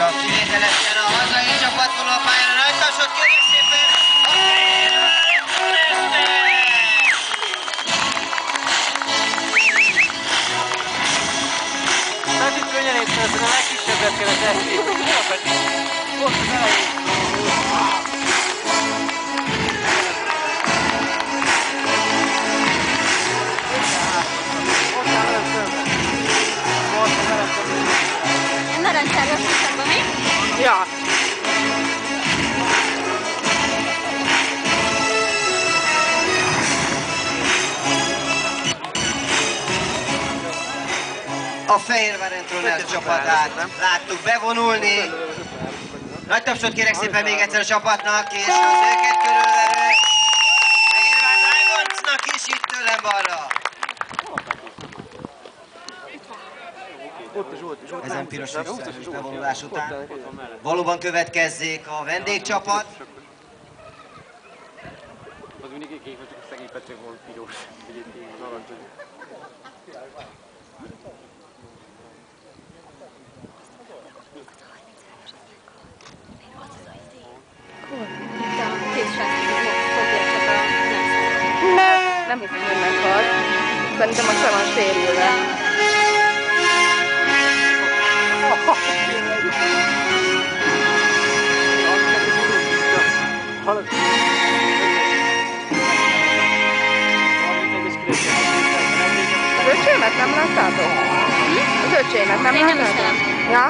csak kivételesen a hazai csapat a pályára. Nagy tapsot kérjük szépen a Fehérvár Forestnek! Tehát itt könnyen észre, hogy a legkisebbet kellett esni. Most az elején. Narancsárga fűszakban mi? Ja. A Fehérvár Entroners csapatát láttuk bevonulni. Nagy tapsot kérek szépen még egyszer a csapatnak, és az őket körülvelő Fehérvár Dragonsnak is itt tőlem balra. Ezen piros visszaesés bevonulás után valóban következzék a vendégcsapat. Az mindig kék, csak a szegény Pető volt piros, egyébként az aranyos. Nem hiszem, hogy meghalt. Szerintem most fel van sérülve. Az öcsémet nem láttátok? Az öcsémet nem Én nem láttátok? hiszem. Ja?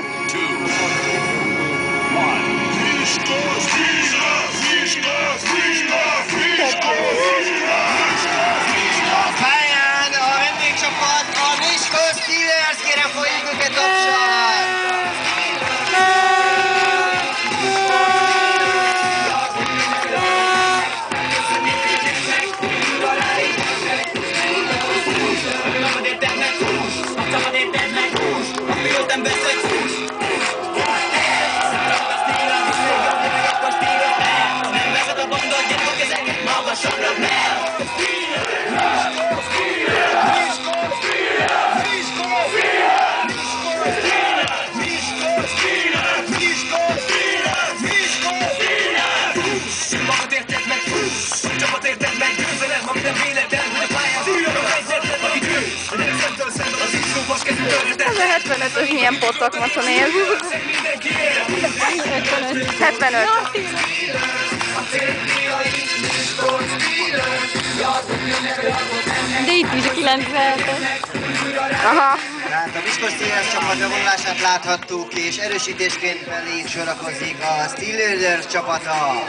A pályán a vendégcsapat, a Miskolc Steelers, kérem folyjuk őket tapsal! Ez a 75-ös milyen pocakmacsa néz. 75. De itt is a 97-es. Aha. Tehát a Miskolc Steelers csapat bevonulását láthattuk, és erősítésként belé sorakozik a Steelers csapata.